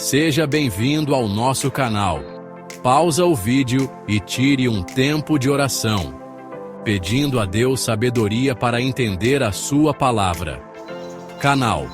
Seja bem-vindo ao nosso canal. Pausa o vídeo e tire um tempo de oração, pedindo a Deus sabedoria para entender a sua palavra. Canal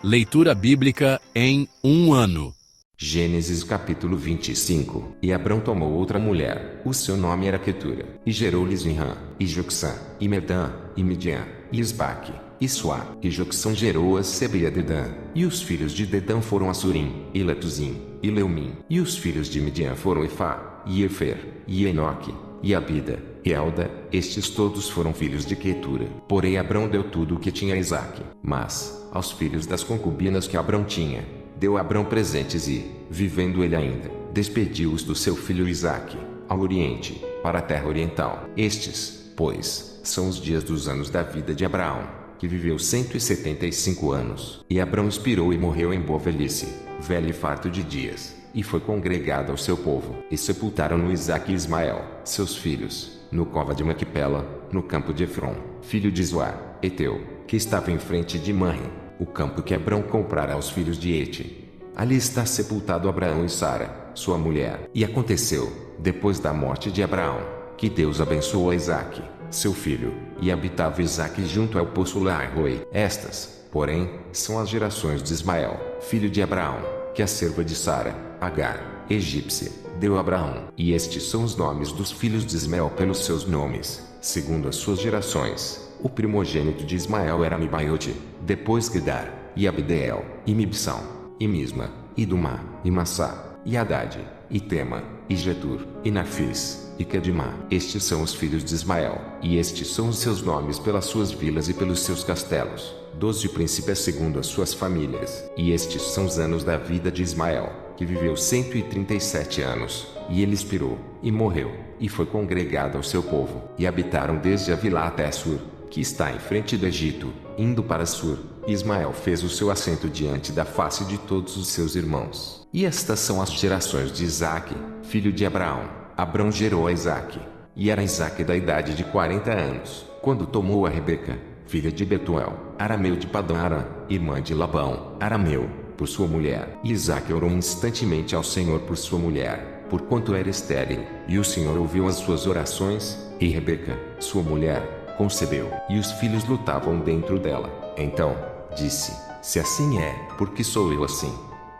Leitura Bíblica em 1 ano. Gênesis capítulo 25. E Abrão tomou outra mulher, o seu nome era Quetura, e gerou-lhes Zinrã, e Jocsã, e Medã, e Midian, e Isbaque, e Suá. E Jocsã gerou a Seba e a Dedã. E os filhos de Dedã foram Assurim, e Letuzim, e Leumim. E os filhos de Midian foram Efá, e Efer, e Enoque, e Abida, e Elda. Estes todos foram filhos de Quetura. Porém Abrão deu tudo o que tinha a Isaque. Mas, aos filhos das concubinas que Abrão tinha, deu Abrão presentes e, vivendo ele ainda, despediu-os do seu filho Isaque, ao oriente, para a terra oriental. Estes, pois, são os dias dos anos da vida de Abraão, que viveu 175 anos. E Abrão expirou e morreu em boa velhice, velho e farto de dias, e foi congregado ao seu povo. E sepultaram-no Isaque e Ismael, seus filhos, no cova de Maquipela, no campo de Efron, filho de Zoar, Eteu, que estava em frente de Manre, o campo que Abrão comprara aos filhos de Hete. Ali está sepultado Abraão e Sara, sua mulher. E aconteceu, depois da morte de Abraão, que Deus abençoou a Isaque, seu filho, e habitava Isaque junto ao poço Laai-Roi. Estas, porém, são as gerações de Ismael, filho de Abraão, que a serva de Sara, Agar, egípcia, deu a Abraão. E estes são os nomes dos filhos de Ismael pelos seus nomes, segundo as suas gerações. O primogênito de Ismael era Mibaiote, depois Gedar, e Abdeel, e Mibsão, e Misma, e Dumá, e Massá, e Haddad, e Tema, e Getur, e Nafis, e Kedimá. Estes são os filhos de Ismael, e estes são os seus nomes pelas suas vilas e pelos seus castelos, 12 príncipes segundo as suas famílias. E estes são os anos da vida de Ismael, que viveu 137 anos, e ele expirou, e morreu, e foi congregado ao seu povo. E habitaram desde Avilá até Assur, que está em frente do Egito, indo para Assur. E Ismael fez o seu assento diante da face de todos os seus irmãos. E estas são as gerações de Isaque, filho de Abraão. Abrão gerou a Isaque, e era Isaque da idade de 40 anos, quando tomou a Rebeca, filha de Betuel, arameu de Padã-Arã, irmã de Labão, arameu, por sua mulher. E Isaque orou instantemente ao Senhor por sua mulher, porquanto era estéril, e o Senhor ouviu as suas orações, e Rebeca, sua mulher, concebeu, e os filhos lutavam dentro dela. Então, disse, se assim é, por que sou eu assim?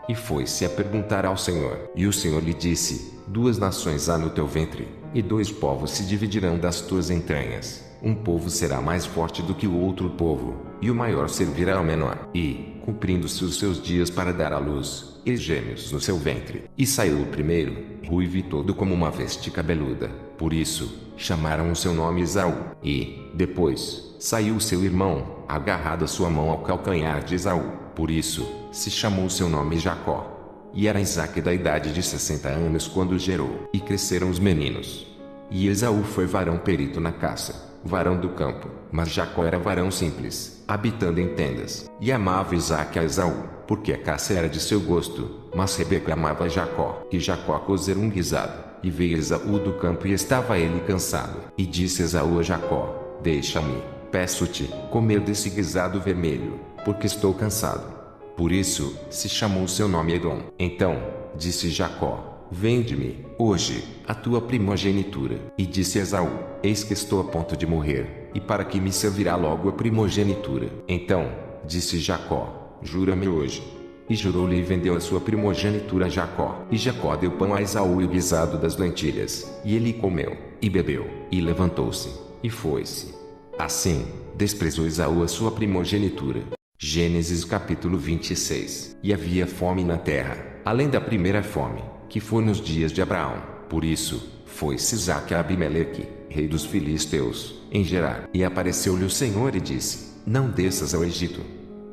E foi-se a perguntar ao Senhor. E o Senhor lhe disse, 2 nações há no teu ventre, e 2 povos se dividirão das tuas entranhas. Um povo será mais forte do que o outro povo, e o maior servirá ao menor. E, cumprindo-se os seus dias para dar à luz, e gêmeos no seu ventre. E saiu o primeiro, ruivo e todo como uma veste cabeluda. Por isso, chamaram o seu nome Esaú. E, depois, saiu o seu irmão, agarrado a sua mão ao calcanhar de Esaú. Por isso, se chamou seu nome Jacó. E era Isaque da idade de 60 anos quando gerou. E cresceram os meninos. E Esaú foi varão perito na caça, varão do campo. Mas Jacó era varão simples, habitando em tendas. E amava Isaque a Esaú, porque a caça era de seu gosto. Mas Rebeca amava Jacó. E Jacó cozer um guisado. E veio Esaú do campo e estava ele cansado. E disse Esaú a Jacó, deixa-me, peço-te, comer desse guisado vermelho, porque estou cansado. Por isso, se chamou seu nome Edom. Então, disse Jacó, vende-me, hoje, a tua primogenitura. E disse Esaú, eis que estou a ponto de morrer, e para que me servirá logo a primogenitura? Então, disse Jacó, jura-me hoje. E jurou-lhe e vendeu a sua primogenitura a Jacó. E Jacó deu pão a Esaú e o guisado das lentilhas. E ele comeu, e bebeu, e levantou-se, e foi-se. Assim, desprezou Esaú a sua primogenitura. Gênesis capítulo 26. E havia fome na terra, além da primeira fome, que foi nos dias de Abraão. Por isso, foi-se Isaque a Abimeleque, rei dos filisteus, em Gerar. E apareceu-lhe o Senhor e disse, não desças ao Egito.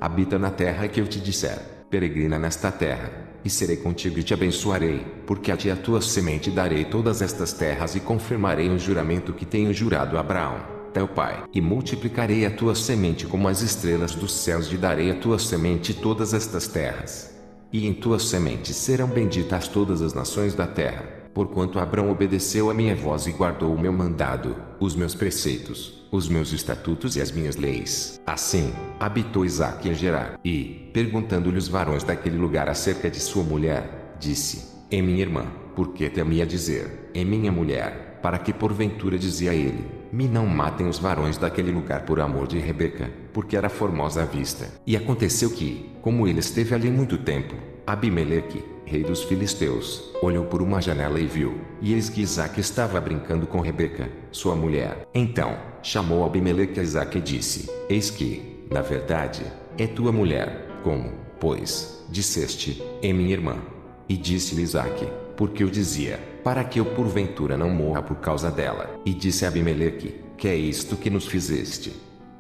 Habita na terra que eu te disser. Peregrina nesta terra, e serei contigo e te abençoarei, porque a ti e a tua semente darei todas estas terras e confirmarei o juramento que tenho jurado a Abraão, teu pai. E multiplicarei a tua semente como as estrelas dos céus e darei a tua semente todas estas terras. E em tua semente serão benditas todas as nações da terra. porquanto Abrão obedeceu a minha voz e guardou o meu mandado, os meus preceitos, os meus estatutos e as minhas leis. Assim, habitou Isaque em Gerar. E, perguntando-lhe os varões daquele lugar acerca de sua mulher, disse: É minha irmã. Por que temia dizer: É minha mulher? Para que porventura dizia ele: Me não matem os varões daquele lugar por amor de Rebeca, porque era formosa à vista. E aconteceu que, como ele esteve ali muito tempo, Abimeleque, rei dos filisteus, olhou por uma janela e viu, e eis que Isaque estava brincando com Rebeca, sua mulher. Então, chamou Abimeleque a Isaque e disse: Eis que, na verdade, é tua mulher. Como, pois, disseste: É minha irmã? E disse-lhe Isaque: Porque eu dizia: Para que eu porventura não morra por causa dela. E disse Abimeleque: Que é isto que nos fizeste?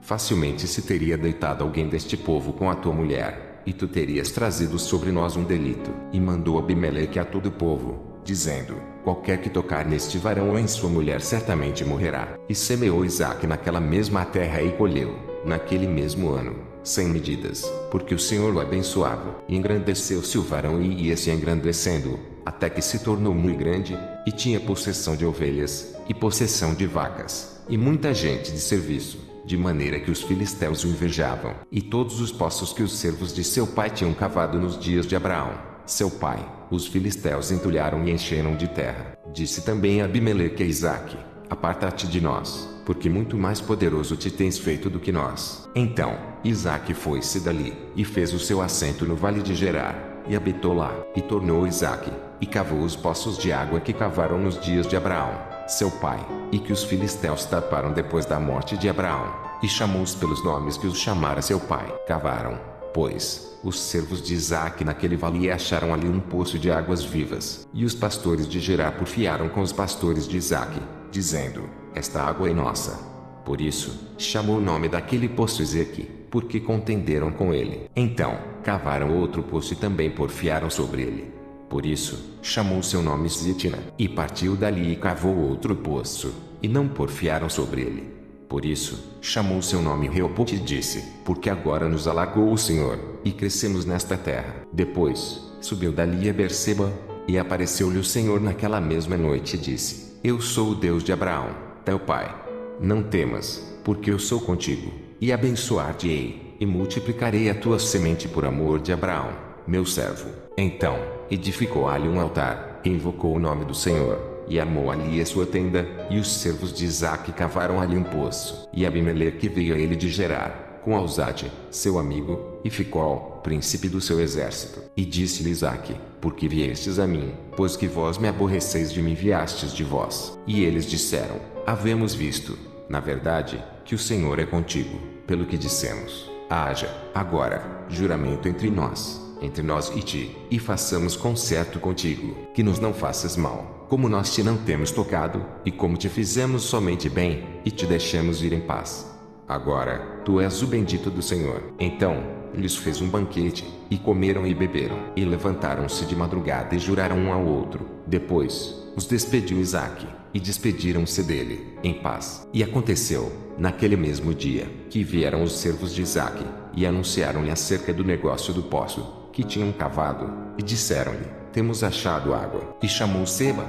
Facilmente se teria deitado alguém deste povo com a tua mulher, e tu terias trazido sobre nós um delito. E mandou Abimeleque a todo o povo, dizendo: Qualquer que tocar neste varão ou em sua mulher certamente morrerá. E semeou Isaque naquela mesma terra e colheu, naquele mesmo ano, 100 medidas, porque o Senhor o abençoava. E engrandeceu-se o varão e ia se engrandecendo, até que se tornou muito grande, e tinha possessão de ovelhas, e possessão de vacas, e muita gente de serviço, de maneira que os filisteus o invejavam. E todos os poços que os servos de seu pai tinham cavado nos dias de Abraão, seu pai, os filisteus entulharam e encheram de terra. Disse também Abimeleque a Isaque: Aparta-te de nós, porque muito mais poderoso te tens feito do que nós. Então, Isaque foi-se dali, e fez o seu assento no vale de Gerar, e habitou lá. E tornou Isaque, e cavou os poços de água que cavaram nos dias de Abraão, seu pai, e que os filisteus taparam depois da morte de Abraão, e chamou-os pelos nomes que os chamara seu pai. Cavaram, pois, os servos de Isaque naquele vale e acharam ali um poço de águas vivas. E os pastores de Gerar porfiaram com os pastores de Isaque, dizendo: Esta água é nossa. Por isso, chamou o nome daquele poço Ezeque, porque contenderam com ele. Então, cavaram outro poço e também porfiaram sobre ele. Por isso, chamou seu nome Sitna. E partiu dali e cavou outro poço, e não porfiaram sobre ele. Por isso, chamou seu nome Reobote e disse: Porque agora nos alagou o Senhor, e crescemos nesta terra. Depois, subiu dali a Berseba, e apareceu-lhe o Senhor naquela mesma noite e disse: Eu sou o Deus de Abraão, teu pai. Não temas, porque eu sou contigo, e abençoar-te-ei, e multiplicarei a tua semente por amor de Abraão, meu servo. Então, edificou ali um altar, e invocou o nome do Senhor, e armou ali a sua tenda, e os servos de Isaque cavaram ali um poço. E Abimeleque veio a ele de Gerar, com Alzate, seu amigo, e Ficol, príncipe do seu exército. E disse-lhe Isaque: Por que viestes a mim, pois que vós me aborreceis de me enviastes de vós? E eles disseram: Havemos visto, na verdade, que o Senhor é contigo, pelo que dissemos: Haja, agora, juramento entre nós e ti, e façamos concerto contigo, que nos não faças mal, como nós te não temos tocado, e como te fizemos somente bem, e te deixamos ir em paz. Agora, tu és o bendito do Senhor. Então, lhes fez um banquete, e comeram e beberam, e levantaram-se de madrugada e juraram um ao outro. Depois, os despediu Isaque, e despediram-se dele, em paz. E aconteceu, naquele mesmo dia, que vieram os servos de Isaque, e anunciaram-lhe acerca do negócio do poço, que tinham cavado, e disseram-lhe: Temos achado água. E chamou Seba.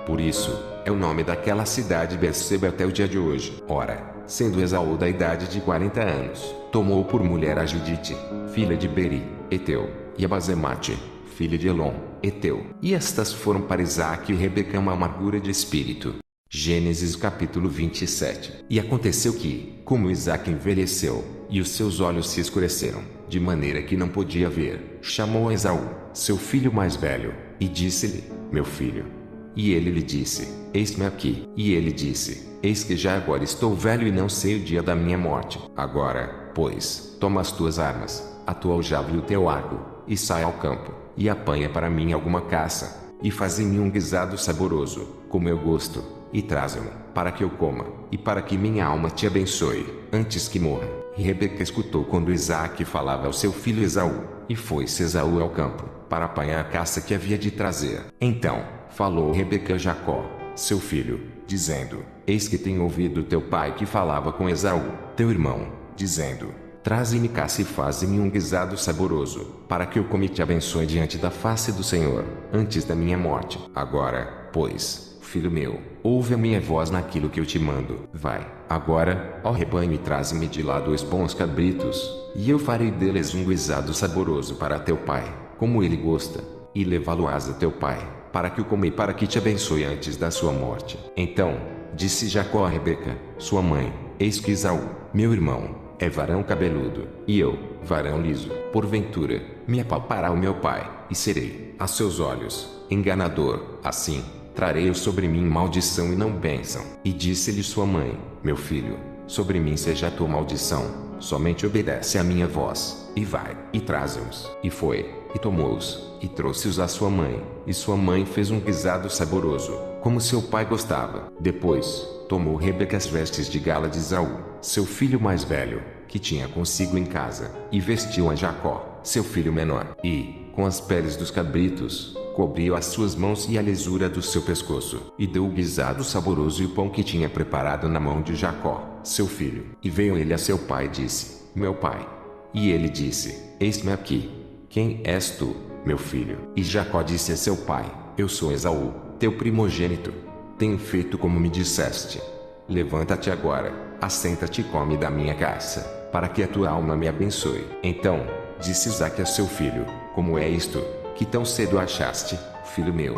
Por isso, é o nome daquela cidade Berseba até o dia de hoje. Ora, sendo Esaú da idade de 40 anos, tomou por mulher a Judite, filha de Beri, Eteu, e a Basemate, filha de Elon, Eteu. E estas foram para Isaque e Rebeca uma amargura de espírito. Gênesis capítulo 27. E aconteceu que, como Isaque envelheceu, e os seus olhos se escureceram, de maneira que não podia ver, chamou a Esaú, seu filho mais velho, e disse-lhe: Meu filho. E ele lhe disse: Eis-me aqui. E ele disse: Eis que já agora estou velho e não sei o dia da minha morte. Agora, pois, toma as tuas armas, a tua aljava e o teu arco, e sai ao campo, e apanha para mim alguma caça, e faze-me um guisado saboroso, como eu gosto, e traze-mo, para que eu coma, e para que minha alma te abençoe, antes que morra. E Rebeca escutou quando Isaque falava ao seu filho Esaú, e foi-se Esaú ao campo, para apanhar a caça que havia de trazer. Então, falou Rebeca a Jacó, seu filho, dizendo: Eis que tenho ouvido teu pai que falava com Esaú, teu irmão, dizendo: Traze-me caça e faze-me um guisado saboroso, para que eu come e te abençoe diante da face do Senhor, antes da minha morte. Agora, pois, filho meu, ouve a minha voz naquilo que eu te mando. Vai, agora, ao rebanho, e traze-me de lá 2 bons cabritos, e eu farei deles um guisado saboroso para teu pai, como ele gosta, e levá-lo-ás a teu pai, para que o coma e para que te abençoe antes da sua morte. Então, disse Jacó a Rebeca, sua mãe: Eis que Esaú, meu irmão, é varão cabeludo, e eu, varão liso. Porventura, me apalpará o meu pai, e serei, a seus olhos, enganador. Assim, trarei eu sobre mim maldição e não bênção. E disse-lhe sua mãe: Meu filho, sobre mim seja a tua maldição, somente obedece à minha voz, e vai, e traze-os. E foi, e tomou-os, e trouxe-os à sua mãe, e sua mãe fez um guisado saboroso, como seu pai gostava. Depois, tomou Rebeca as vestes de gala de Esaú, seu filho mais velho, que tinha consigo em casa, e vestiu a Jacó, seu filho menor, e, com as peles dos cabritos, cobriu as suas mãos e a lisura do seu pescoço, e deu o guisado saboroso e o pão que tinha preparado na mão de Jacó, seu filho. E veio ele a seu pai e disse: Meu pai. E ele disse: Eis-me aqui. Quem és tu, meu filho? E Jacó disse a seu pai: Eu sou Esaú, teu primogênito. Tenho feito como me disseste. Levanta-te agora, assenta-te e come da minha caça, para que a tua alma me abençoe. Então, disse Isaque a seu filho: Como é isto, que tão cedo achaste, filho meu?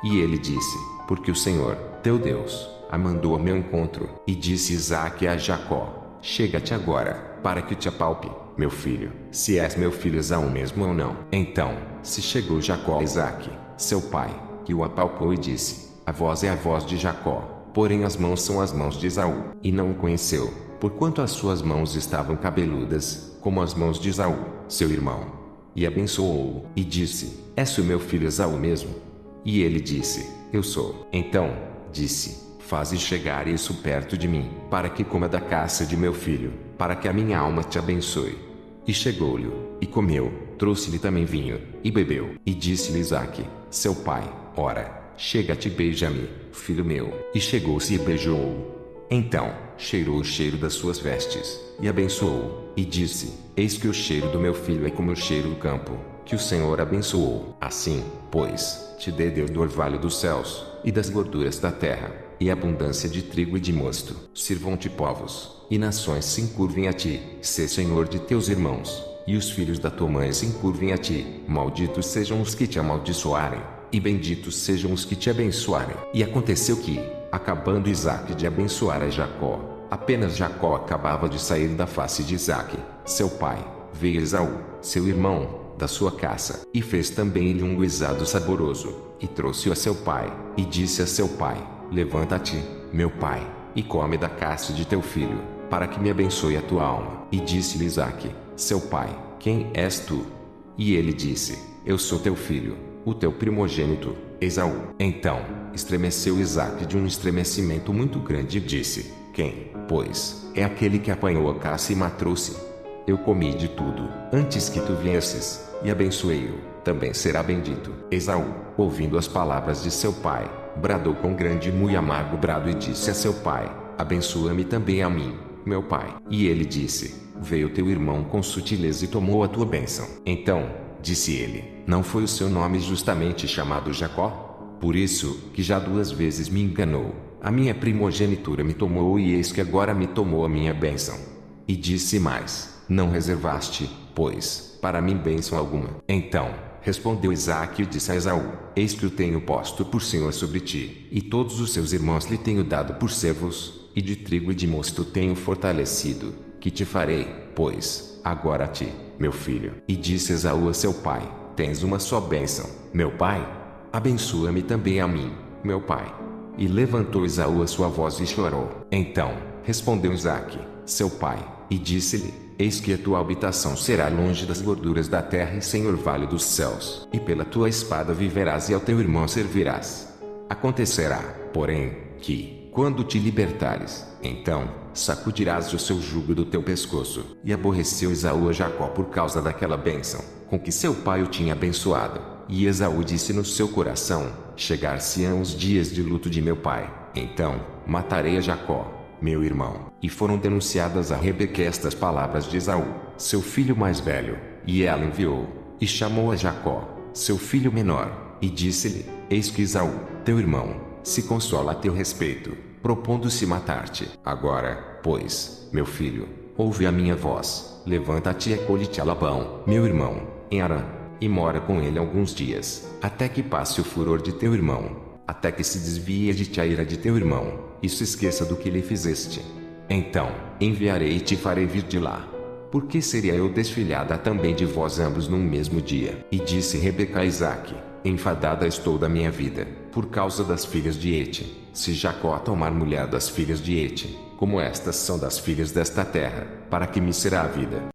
E ele disse: Porque o Senhor, teu Deus, a mandou ao meu encontro. E disse Isaque a Jacó: Chega-te agora, para que te apalpe, meu filho, se és meu filho Esaú mesmo ou não. Então, se chegou Jacó a Isaque, seu pai, que o apalpou e disse: A voz é a voz de Jacó, porém as mãos são as mãos de Esaú. E não o conheceu, porquanto as suas mãos estavam cabeludas, como as mãos de Esaú, seu irmão. E abençoou-o, e disse: És o meu filho Esaú mesmo? E ele disse: Eu sou. Então, disse: Faze chegar isso perto de mim, para que coma da caça de meu filho, para que a minha alma te abençoe. E chegou-lhe, e comeu, trouxe-lhe também vinho, e bebeu. E disse-lhe Isaque, seu pai: Ora, chega-te e beija-me, filho meu. E chegou-se e beijou-o. Então, cheirou o cheiro das suas vestes, e abençoou-o, e disse: Eis que o cheiro do meu filho é como o cheiro do campo, que o Senhor abençoou. Assim, pois, te dê Deus do orvalho dos céus, e das gorduras da terra, e abundância de trigo e de mosto. Sirvam-te povos, e nações se encurvem a ti. Sê senhor de teus irmãos, e os filhos da tua mãe se encurvem a ti. Malditos sejam os que te amaldiçoarem, e benditos sejam os que te abençoarem. E aconteceu que, acabando Isaque de abençoar a Jacó, apenas Jacó acabava de sair da face de Isaque, seu pai, veio Esaú, seu irmão, da sua caça, e fez também ele um guisado saboroso, e trouxe-o a seu pai, e disse a seu pai: Levanta-te, meu pai, e come da caça de teu filho, para que me abençoe a tua alma. E disse-lhe Isaque, seu pai: Quem és tu? E ele disse: Eu sou teu filho, o teu primogênito, Esaú. Então, estremeceu Isaque de um estremecimento muito grande e disse: Quem, pois, é aquele que apanhou a caça e matou-se? Eu comi de tudo, antes que tu viesses, e abençoei-o, também será bendito. Esaú, ouvindo as palavras de seu pai, bradou com grande e muito amargo brado e disse a seu pai: Abençoa-me também a mim, meu pai. E ele disse: Veio teu irmão com sutileza e tomou a tua bênção. Então, disse ele: Não foi o seu nome justamente chamado Jacó? Por isso, que já 2 vezes me enganou, a minha primogenitura me tomou e eis que agora me tomou a minha bênção. E disse mais: Não reservaste, pois, para mim bênção alguma. Então, respondeu Isaque e disse a Esaú: Eis que o tenho posto por senhor sobre ti, e todos os seus irmãos lhe tenho dado por servos, e de trigo e de mosto tenho fortalecido. Que te farei, pois, agora a ti, meu filho? E disse Esaú a seu pai: Tens uma só bênção, meu pai? Abençoa-me também a mim, meu pai. E levantou Esaú a sua voz e chorou. Então, respondeu Isaque, seu pai, e disse-lhe: Eis que a tua habitação será longe das gorduras da terra e sem orvalho dos céus, e pela tua espada viverás e ao teu irmão servirás. Acontecerá, porém, que, quando te libertares, então, sacudirás o seu jugo do teu pescoço. E aborreceu Esaú a Jacó por causa daquela bênção, com que seu pai o tinha abençoado. E Esaú disse no seu coração: Chegar-se-ão os dias de luto de meu pai, então, matarei a Jacó. meu irmão. E foram denunciadas a Rebeca estas palavras de Esaú, seu filho mais velho, e ela enviou, e chamou a Jacó, seu filho menor, e disse-lhe: Eis que Esaú, teu irmão, se consola a teu respeito, propondo-se matar-te. Agora, pois, meu filho, ouve a minha voz, levanta-te e recolhe-te a Labão, meu irmão, em Harã, e mora com ele alguns dias, até que passe o furor de teu irmão, até que se desvie de ti a ira de teu irmão, e se esqueça do que lhe fizeste. Então, enviarei e te farei vir de lá. Porque seria eu desfilhada também de vós ambos num mesmo dia? E disse Rebeca a Isaque: Enfadada estou da minha vida, por causa das filhas de Hete. Se Jacó tomar mulher das filhas de Hete, como estas são das filhas desta terra, para que me será a vida?